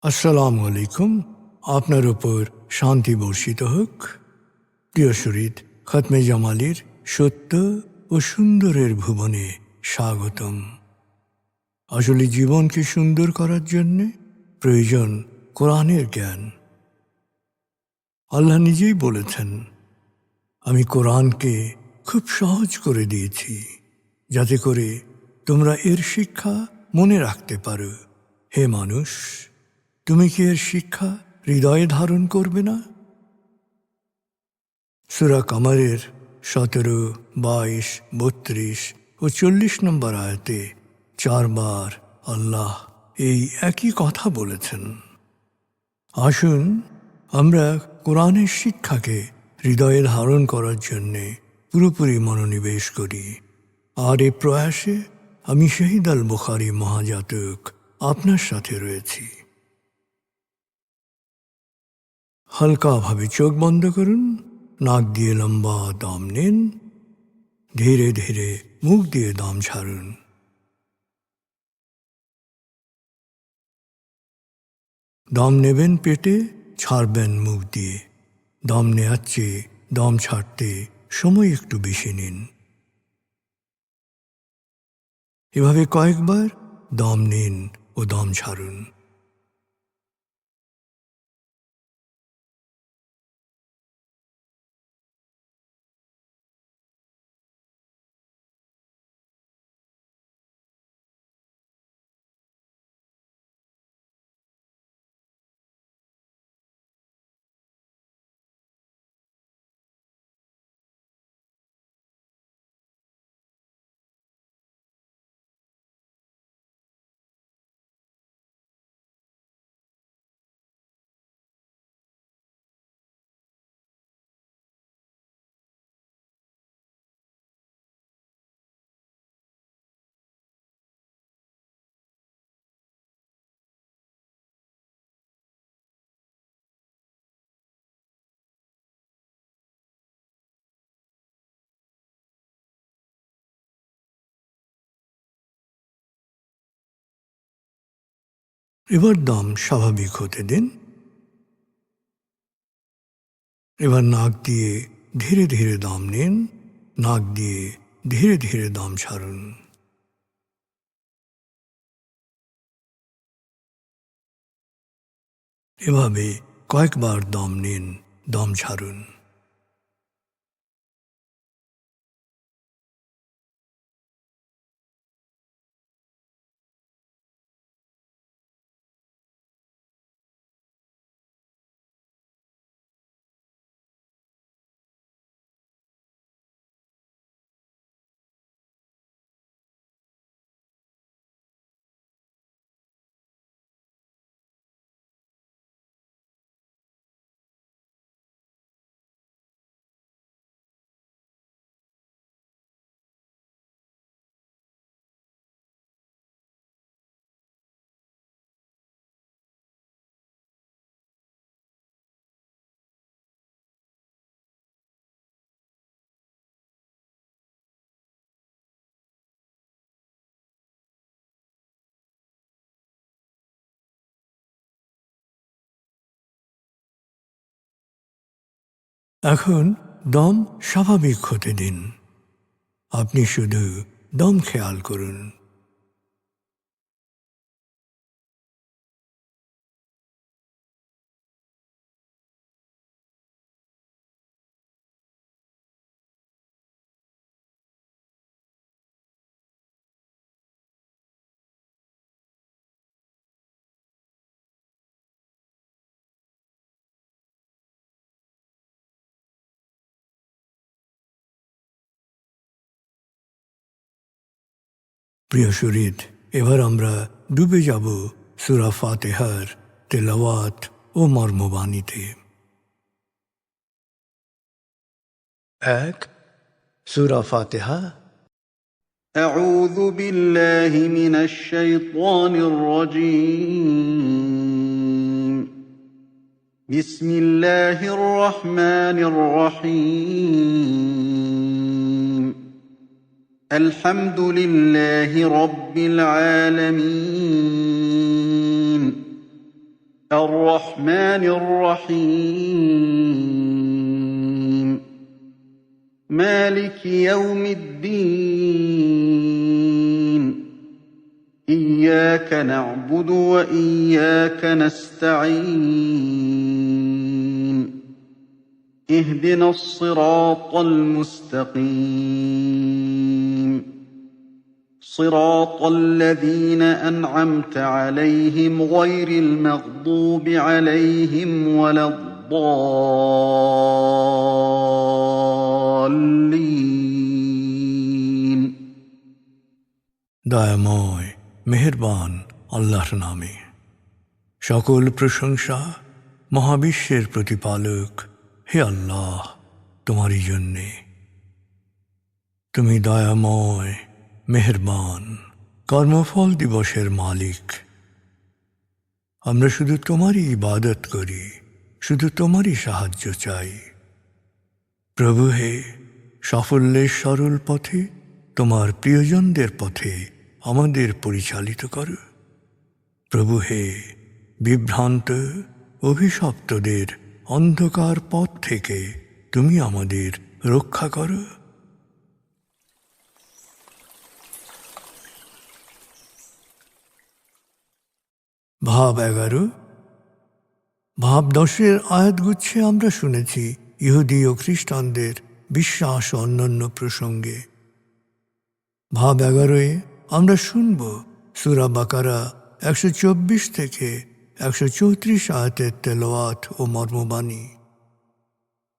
আসসালামু আলাইকুম। আপনার উপর শান্তি বর্ষিত হোক। প্রিয় শরীদ, খতমে জামালির সত্য ও সুন্দরের ভুবনে স্বাগতম। আসলে জীবনকে সুন্দর করার জন্যে প্রয়োজন কোরআনের জ্ঞান। আল্লাহ নিজেই বলেছেন, আমি কোরআনকে খুব সহজ করে দিয়েছি যাতে করে তোমরা এর শিক্ষা মনে রাখতে পারো। হে মানুষ, তুমি কি এর শিক্ষা হৃদয়ে ধারণ করবে না? সূরা কামারের 17, 22, 32 ও 40 নম্বর আয়াতে 4 বার আল্লাহ এই একই কথা বলেছেন। আসুন আমরা কোরআনের শিক্ষাকে হৃদয়ে ধারণ করার জন্যে পুরোপুরি মনোনিবেশ করি। আর এই প্রয়াসে আমি শহীদ আল বুখারী মহাজাতক আপনার সাথে রয়েছি। হালকাভাবে চোখ বন্ধ করুন, নাক দিয়ে লম্বা দম নিন, ধীরে ধীরে মুখ দিয়ে দম ছাড়ুন। দম নেবেন পেটে, ছাড়বেন মুখ দিয়ে। দম নেওয়ার চেয়ে দম ছাড়তে সময় একটু বেশি নিন। এভাবে কয়েকবার দম নিন ও দম ছাড়ুন। এবার দম স্বাভাবিক হতে দিন। এবার নাক দিয়ে ধীরে ধীরে দম নিন, নাক দিয়ে ধীরে ধীরে দম ছাড়ুন। এভাবে কয়েকবার দম নিন, দম ছাড়ুন। এখন দম স্বাভাবিক হতে দিন। আপনি শুধু দম খেয়াল করুন। প্রিয় শরীদ, এবার আমরা ডুবে যাব সূরা ফাতিহার তেলাওয়াত ও মর্মবাণীতে। 1. সূরা ফাতিহা। أعوذ بالله من الشيطان الرجيم. بسم الله الرحمن الرحيم. الحمد لله رب العالمين. الرحمن الرحيم مالك يوم الدين إياك نعبد وإياك نستعين اهدنا الصراط المستقيم صراط الذين أنعمت عليهم غير المغضوب عليهم ولا الضالين দয়াময় মেহেরবান আল্লাহর নামে সকল প্রশংসা মহাবিশ্বের প্রতিপালক হে আল্লাহ তোমারই জন্যে। তুমি দয়াময় মেহেরবান কর্মফল দিবসের মালিক। আমরা শুধু তোমারই ইবাদত করি, শুধু তোমারই সাহায্য চাই। প্রভু হে, সাফল্যের সরল পথে তোমার প্রিয়জনদের পথে আমাদের পরিচালিত করো। প্রভু হে, বিভ্রান্ত অভিশপ্তদের অন্ধকার পথ থেকে তুমি আমাদের রক্ষা করো। ভাব 11 ভাব 10 আয়াতগুচ্ছে আমরা শুনেছি ইহুদি ও খ্রিস্টানদের বিশ্বাস ও অন্যান্য প্রসঙ্গে। ভাব 11 আমরা শুনব সূরা বাকারা 124 থেকে 134 আয়াতের তেলাওয়াত ও মর্মবাণী।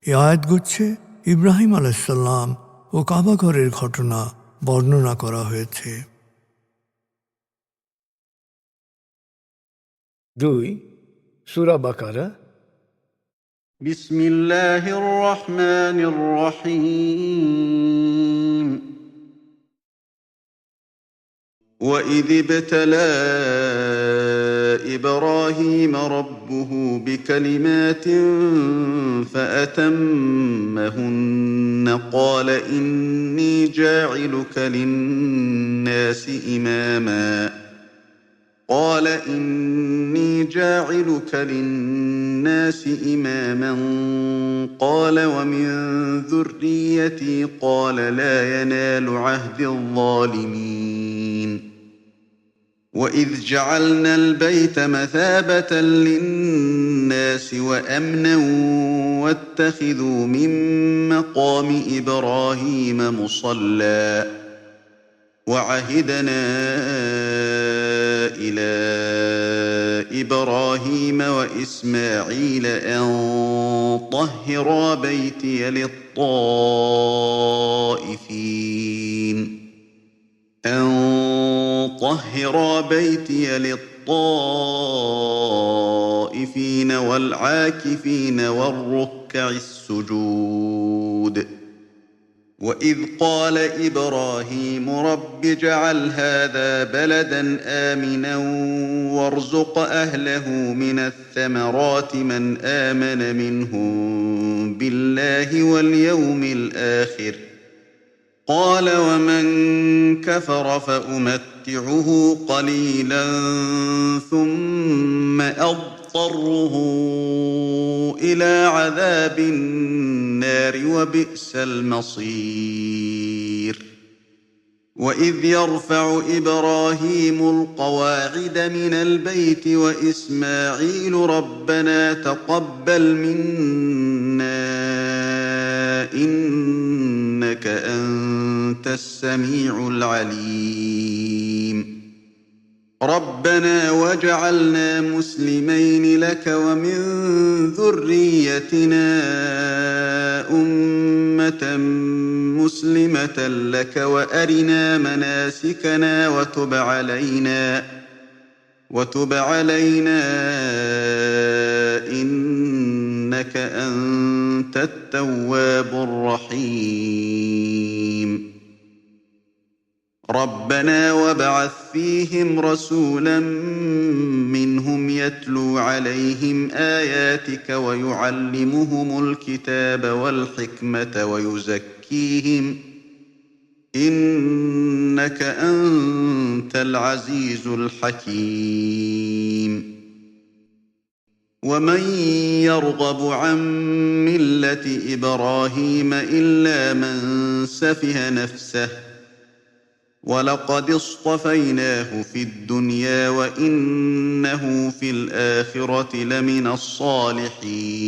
এই আয়াতগুচ্ছে ইব্রাহিম আলাইহিসসালাম ও কাবাঘরের ঘটনা বর্ণনা করা হয়েছে। 2 সূরা বাকারা بسم الله الرحمن الرحيم وإذ ابتلى إبراهيم ربه بكلمات فأتمهن قال إني جاعلك للناس إماما قال ومن ذريتي قال لا ينال عهد الظالمين وإذ جعلنا البيت مثابة للناس وأمنا واتخذوا من مقام إبراهيم مصلى وعهدنا إلى إبراهيم وإسماعيل أن طهرا بيتي للطائفين والعاكفين والركع السجود وإذ قال إبراهيم رب اجعل هذا بلدا آمنا وارزق أهله من الثمرات من آمن منهم بالله واليوم الآخر قال ومن كفر فأمتعه قليلا ثم أضطره إلى عذاب النار وبئس المصير وإذ يرفع إبراهيم القواعد من البيت وإسماعيل ربنا تقبل منا إنك أنت السميع العليم ربنا واجعلنا مسلمين لك ومن ذريتنا أمة مسلمة لك وأرنا مناسكنا وتب علينا إنك أنت التواب الرحيم ربنا وابعث فيهم رسولا منهم يتلو عليهم آياتك ويعلمهم الكتاب والحكمة ويزكيهم إنك أنت العزيز الحكيم ومن يرغب عن ملة إبراهيم إلا من سفه نفسه ولقد اصطفيناه في الدنيا وإنه في الآخرة لمن الصالحين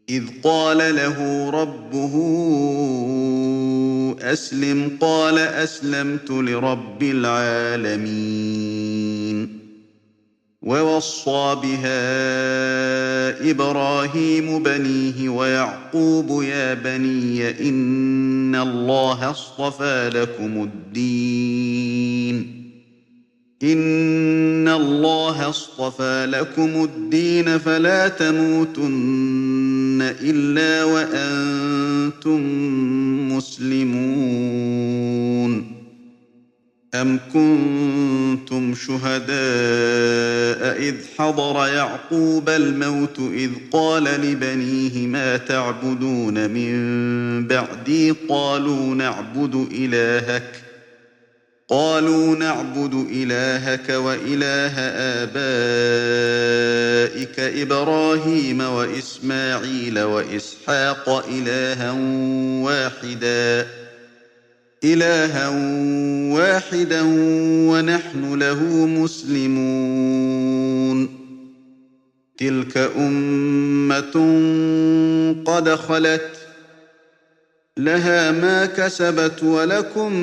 إذ قال له ربه أسلم قال أسلمت لرب العالمين ووصى بها إبراهيم بنيه ويعقوب يا بني إن الله اصطفى لكم الدين فلا تموتن إلا وأنتم مسلمون أم كنتم شهداء إذ حضر يعقوب الموت إذ قال لبنيه ما تعبدون من بعدي قالوا نعبد إلهك وإله آبائك إبراهيم وإسماعيل وإسحاق إلها واحدا ونحن له مسلمون تلك أمة قد خلت لها ما كسبت ولكم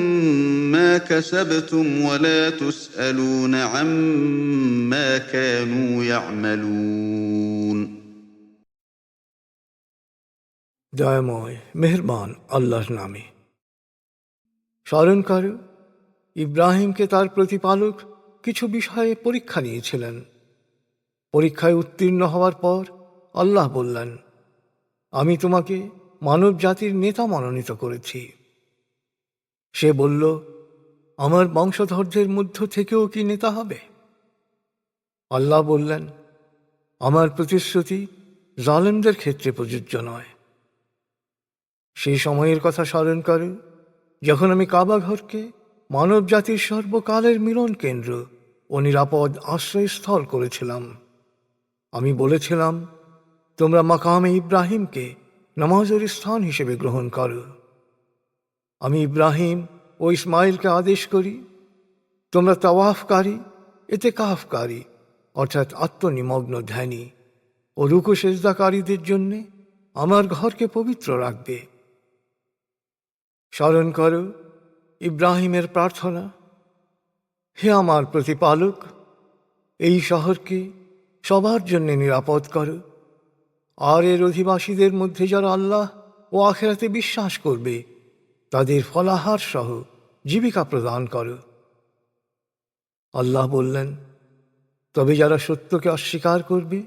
ما كسبتم ولا تسألون عما كانوا يعملون দয়াময় মেহেরবান আল্লাহর নামে। স্মরণ করো, ইব্রাহিমকে তার প্রতিপালক কিছু বিষয়ে পরীক্ষা নিয়েছিলেন। পরীক্ষায় উত্তীর্ণ হওয়ার পর আল্লাহ বললেন, আমি তোমাকে মানব জাতির নেতা মনোনীত করেছি। সে বলল, আমার বংশধরদের মধ্য থেকেও কি নেতা হবে? আল্লাহ বললেন, আমার প্রতিশ্রুতি জালেমদের ক্ষেত্রে প্রযোজ্য নয়। সেই সময়ের কথা স্মরণ করো যখন আমি কাবা ঘরকে মানব জাতির সর্বকালের মিলন কেন্দ্র ও নিরাপদ আশ্রয়স্থল করেছিলাম। আমি বলেছিলাম, তোমরা মাকামে ইব্রাহিমকে নামাজের স্থান হিসেবে গ্রহণ করো। আমি ইব্রাহিম ও ইসমাইলকে আদেশ করি, তোমরা তাওয়াফকারী, ইতিকাফকারী অর্থাৎ আত্মনিমগ্ন ধ্যানী ও রুকু সেজদাকারীদের জন্য আমার ঘরকে পবিত্র রাখবে। স্মরণ করো ইব্রাহিমের প্রার্থনা, হে আমার প্রতিপালক, এই শহরকে সবার জন্য নিরাপদ করো, আর এর অধিবাসীদের মধ্যে যারা আল্লাহ ও আখিরাতে বিশ্বাস করবে তাদের ফলাহার সহ জীবিকা প্রদান করো। আল্লাহ বললেন, তবে যারা সত্যকে অস্বীকার করবে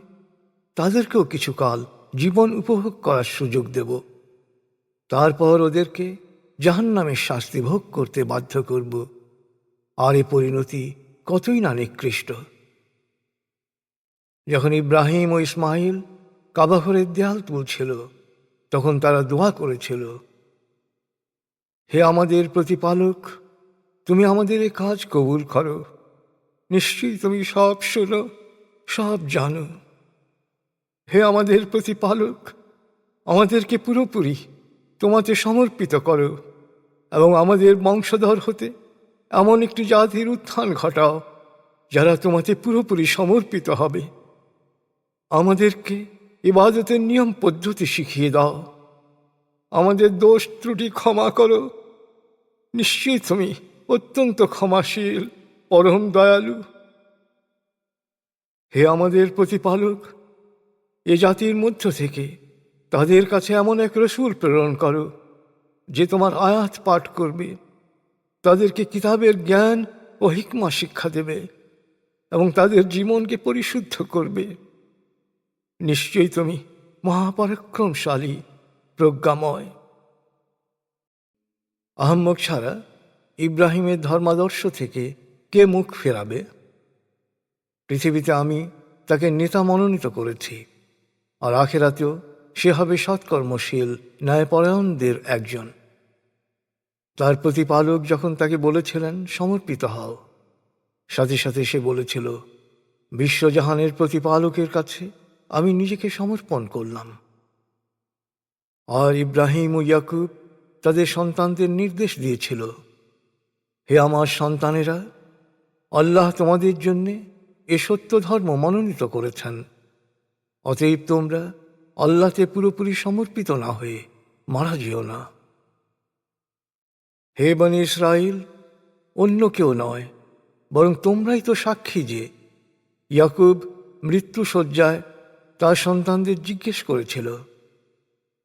তাদেরকেও কিছুকাল জীবন উপভোগ করার সুযোগ দেব, তারপর ওদেরকে জাহান্নামের শাস্তি ভোগ করতে বাধ্য করব, আর এ পরিণতি কতই না নিকৃষ্ট। যখন ইব্রাহিম ও ইসমাইল কাবাঘরের দেয়াল তুলছিল তখন তারা দোয়া করেছিল, হে আমাদের প্রতিপালক, তুমি আমাদের এ কাজ কবুল করো, নিশ্চয়ই তুমি সব শোনো, সব জানো। হে আমাদের প্রতিপালক, আমাদেরকে পুরোপুরি তোমাতে সমর্পিত করো এবং আমাদের বংশধর হতে এমন একটি জাতির উত্থান ঘটাও যারা তোমাতে পুরোপুরি সমর্পিত হবে। আমাদেরকে ইবাদতের নিয়ম পদ্ধতি শিখিয়ে দাও, আমাদের দোষ ত্রুটি ক্ষমা করো, নিশ্চয়ই তুমি অত্যন্ত ক্ষমাশীল, পরম দয়ালু। হে আমাদের প্রতিপালক, এ জাতির মধ্য থেকে তাদের কাছে এমন এক রসূল প্রেরণ করো যে তোমার আয়াত পাঠ করবে, তাদেরকে কিতাবের জ্ঞান ও হিকমা শিক্ষা দেবে এবং তাদের জীবনকে পরিশুদ্ধ করবে। নিশ্চয়ই তুমি মহাপরাক্রমশালী, প্রজ্ঞাময়। আহম্মক ছাড়া ইব্রাহিমের ধর্মাদর্শ থেকে কে মুখ ফেরাবে? পৃথিবীতে আমি তাকে নেতা মনোনীত করেছি, আর আখেরাতেও সে হবে সৎকর্মশীল ন্যায়পরায়ণদের একজন। তার প্রতিপালক যখন তাকে বলেছিলেন সমর্পিত হও, সাথে সাথে সে বলেছিল, বিশ্বজাহানের প্রতিপালকের কাছে আমি নিজেকে সমর্পণ করলাম। আর ইব্রাহিম ও ইয়াকুব তাদের সন্তানদের নির্দেশ দিয়েছিল, হে আমার সন্তানেরা, আল্লাহ তোমাদের জন্যে এ সত্য ধর্ম মনোনীত করেছেন। অতএব তোমরা আল্লাহতে পুরোপুরি সমর্পিত না হয়ে মারা যেও না। হে বনী ইসরাইল, অন্য কেউ নয়, বরং তোমরাই তো সাক্ষী যে ইয়াকুব মৃত্যুশয্যায় তার সন্তানদের জিজ্ঞেস করেছিল,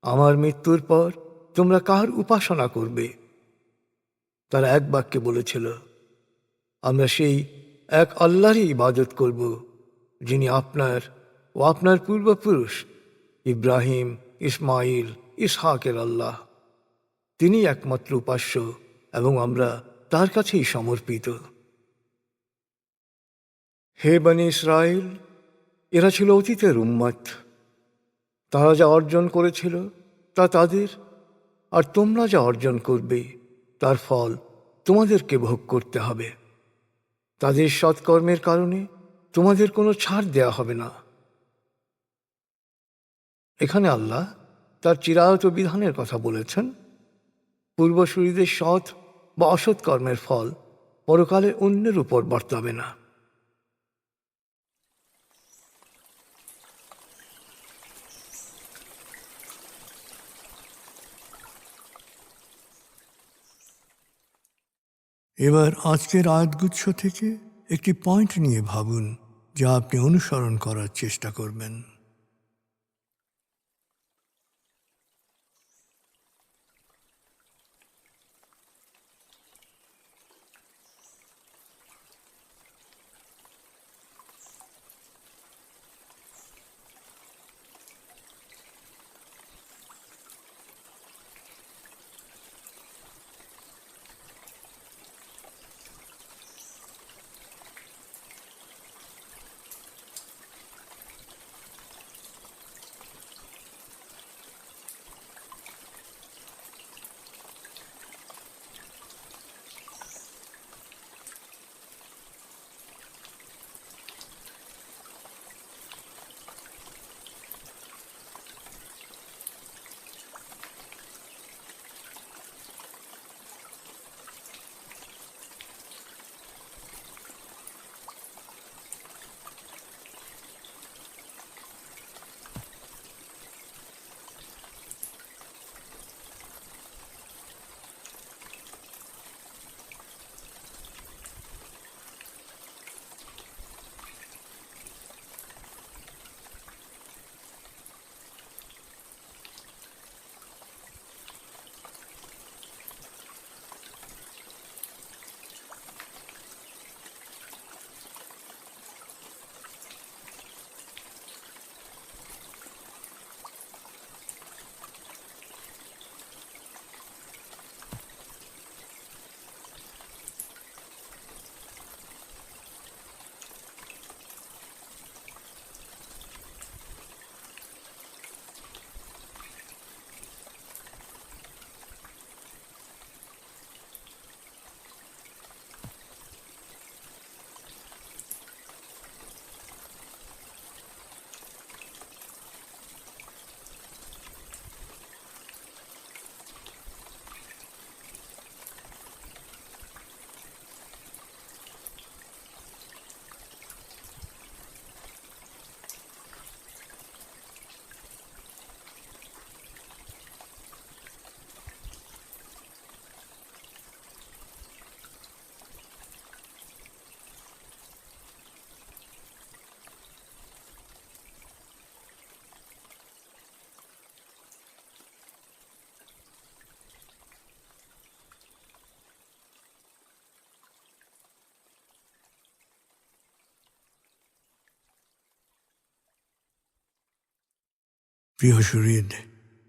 আমার মৃত্যুর পর তোমরা কার উপাসনা করবে? তারা এক বাক্যে বলেছিল, আমরা সেই এক আল্লাহরই ইবাদত করব, যিনি আপনার ও আপনার পূর্বপুরুষ ইব্রাহিম, ইসমাইল, ইসহাকের আল্লাহ। তিনি একমাত্র উপাস্য এবং আমরা তার কাছেই সমর্পিত। হে বনী ইসরাইল, এরা ছিল অতীতের উম্মত। তারা যা অর্জন করেছিল তা তাদের, আর তোমরা যা অর্জন করবে তার ফল তোমাদেরকে ভোগ করতে হবে। তাদের সৎকর্মের কারণে তোমাদের কোনো ছাড় দেয়া হবে না। এখানে আল্লাহ তার চিরায়ত বিধানের কথা বলেছেন। পূর্বসূরীদের সৎ বা অসৎ কর্মের ফল পরকালে অন্যের উপর বর্তাবে না। এবার আজকের আয়াতগুচ্ছ থেকে একটি পয়েন্ট নিয়ে ভাবুন, যা আপনি অনুসরণ করার চেষ্টা করবেন। প্রিয় সুহৃদ,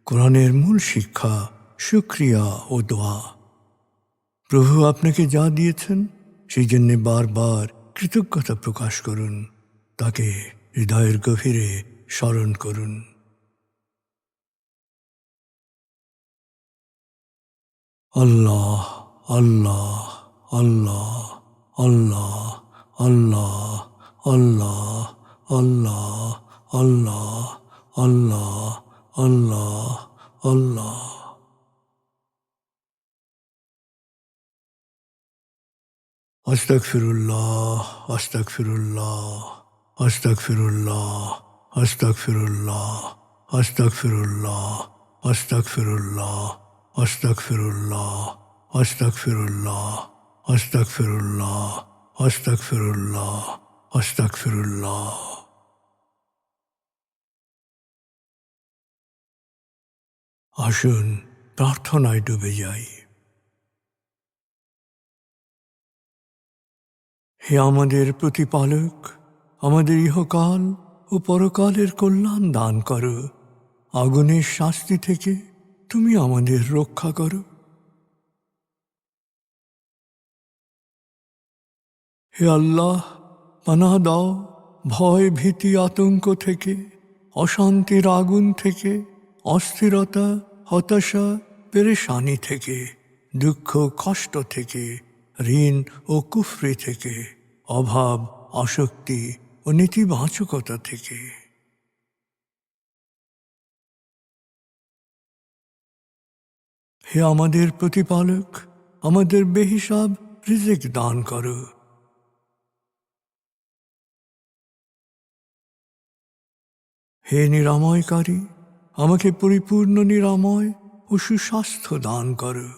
কোরআনের মূল শিক্ষা শুকরিয়া ও দোয়া। প্রভু আপনাকে যা দিয়েছেন সেই জন্যে বারবার কৃতজ্ঞতা প্রকাশ করুন, তাকে হৃদয়ের গভীরে স্মরণ করুন। আল্লাহ আল্লাহ আল্লাহ আল্লাহ আল্লাহ আল্লাহ আল্লাহ আল্লাহ আল্লাহ আল্লাহ আল্লাহ। আস্তাগফিরুল্লাহ আস্তাগফিরুল্লাহ আস্তাগফিরুল্লাহ আস্তাগফিরুল্লাহ আস্তাগফিরুল্লাহ আস্তাগফিরুল্লাহ আস্তাগফিরুল্লাহ আস্তাগফিরুল্লাহ আস্তাগফিরুল্লাহ আস্তাগফিরুল্লাহ আস্তাগফিরুল্লাহ। আসুন প্রার্থনায় ডুবে যাই। হে আমাদের প্রতিপালক, আমাদের ইহকাল ও পরকালের কল্যাণ দান করো। আগুনের শাস্তি থেকে তুমি আমাদের রক্ষা করো। হে আল্লাহ, পানাহ দাও ভয় ভীতি আতঙ্ক থেকে, অশান্তির আগুন থেকে, অস্থিরতা হতাশা পেরেশানি থেকে, দুঃখ কষ্ট থেকে, ঋণ ও কুফরি থেকে, অভাব আসক্তি ও নেতিবাচকতা থেকে। হে আমাদের প্রতিপালক, আমাদের বেহিসাব রিজিক দান করো। হে নিরাময়কারী, আমাকে পরিপূর্ণ নিরাময় ও সুস্বাস্থ্য দান করো।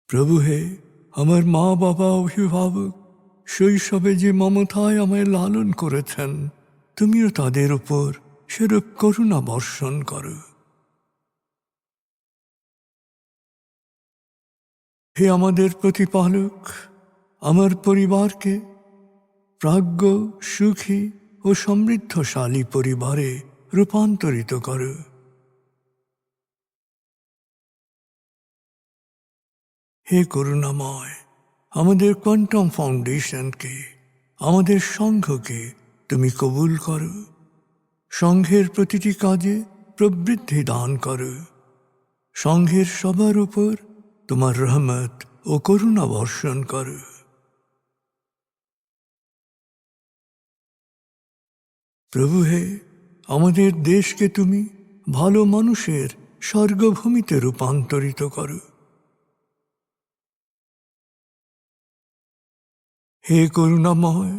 প্রভু হে, আমার মা বাবা অভিভাবক শৈশবে যে মমতায় আমায় লালন করেছেন, তুমিও তাদের উপর সেরূপ করুণা বর্ষণ করো। হে আমাদের প্রতিপালক, আমার পরিবারকে প্রাজ্ঞ সুখী ও সমৃদ্ধশালী পরিবারে রূপান্তরিত করো। হে করুণাময়, আমাদের কোয়ান্টাম ফাউন্ডেশনকে, আমাদের সংঘকে তুমি কবুল করো। সংঘের প্রতিটি কাজে প্রবৃদ্ধি দান করো। সংঘের সবার উপর তোমার রহমত ও করুণা বর্ষণ করো। প্রভু হে, আমাদের দেশকে তুমি ভালো মানুষের স্বর্গভূমিতে রূপান্তরিত করো। হে করুণাময়,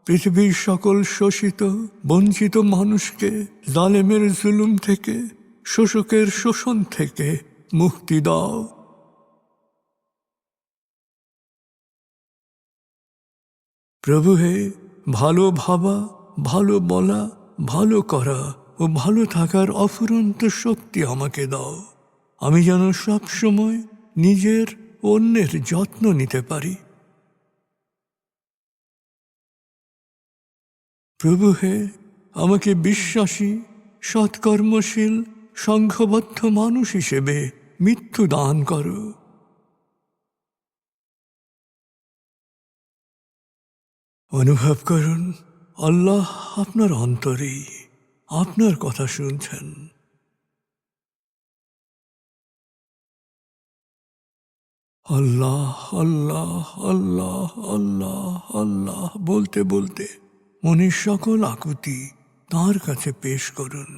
পৃথিবীর সকল শোষিত বঞ্চিত মানুষকে জালেমের জুলুম থেকে, শোষকের শোষণ থেকে মুক্তি দাও। প্রভু হে, ভালো ভাবা, ভালো বলা, ভালো করা ও ভালো থাকার অফুরন্ত শক্তি আমাকে দাও। আমি যেন সব সময় নিজের ও অন্যের যত্ন নিতে পারি। প্রভু হে, আমাকে বিশ্বাসী সৎকর্মশীল সংঘবদ্ধ মানুষ হিসেবে মৃত্যু দান করো। অনুভব করুন, আল্লাহ আপনার অন্তরেই আপনার কথা শুনছেন। আল্লাহ আল্লাহ আল্লাহ আল্লাহ আল্লাহ বলতে বলতে মনের সকল আকুতি তাঁর কাছে পেশ করুন।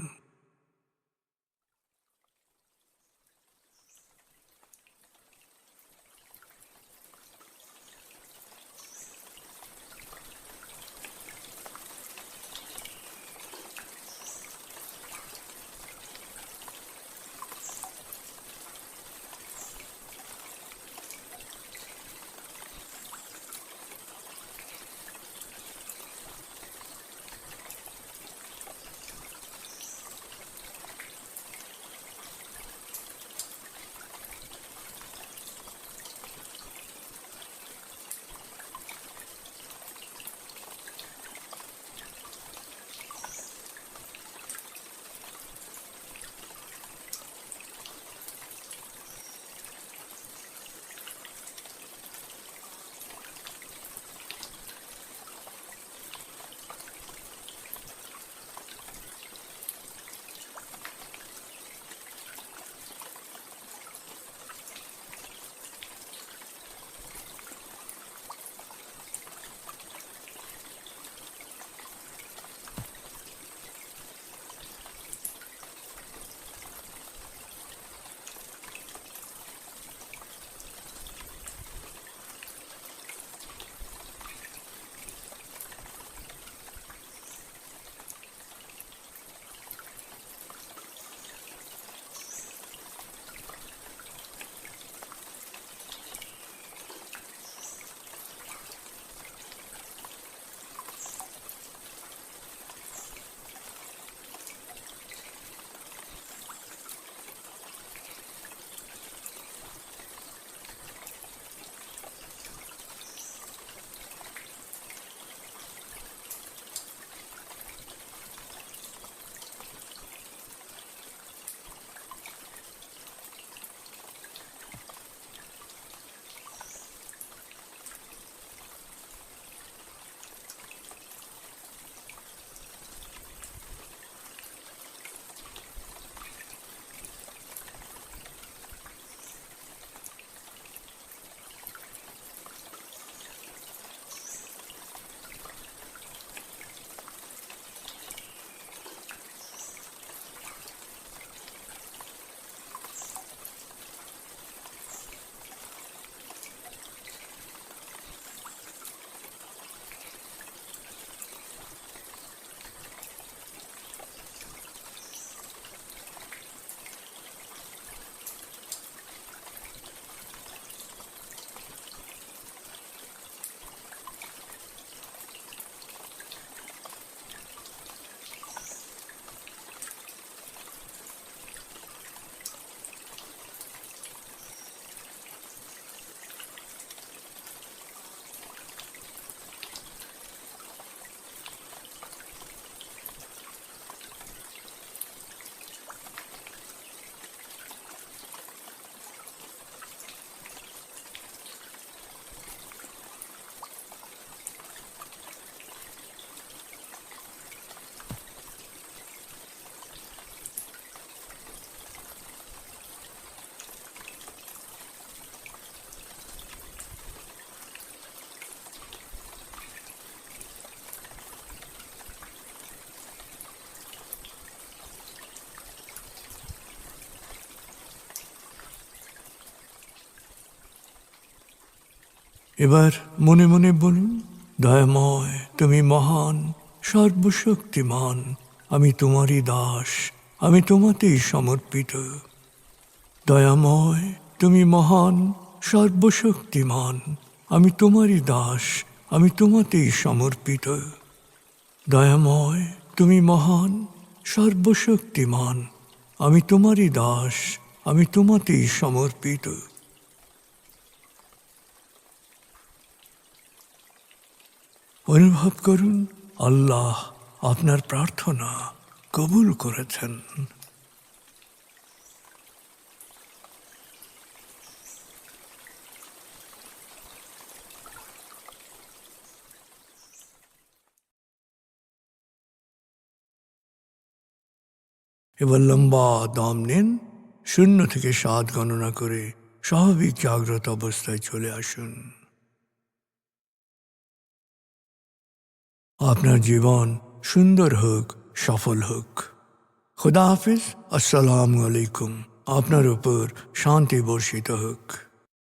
এবার মনে মনে বলুন, দয়াময় তুমি মহান, সর্বশক্তিমান, আমি তোমারই দাস, আমি তোমাতেই সমর্পিত। দয়াময় তুমি মহান, সর্বশক্তিমান, আমি তোমারই দাস, আমি তোমাতেই সমর্পিত। দয়াময় তুমি মহান, সর্বশক্তিমান, আমি তোমারই দাস, আমি তোমাতেই সমর্পিত। অনুভব করুন আল্লাহ আপনার প্রার্থনা কবুল করেছেন। এবার লম্বা দম নিন, 0 থেকে 7 গণনা করে স্বাভাবিক জাগ্রত অবস্থায় চলে আসুন। আপনার জীবন সুন্দর হোক, সফল হোক। খুদা হাফিজ। আসসালামু আলাইকুম। আপনার উপর শান্তি বর্ষিত হোক।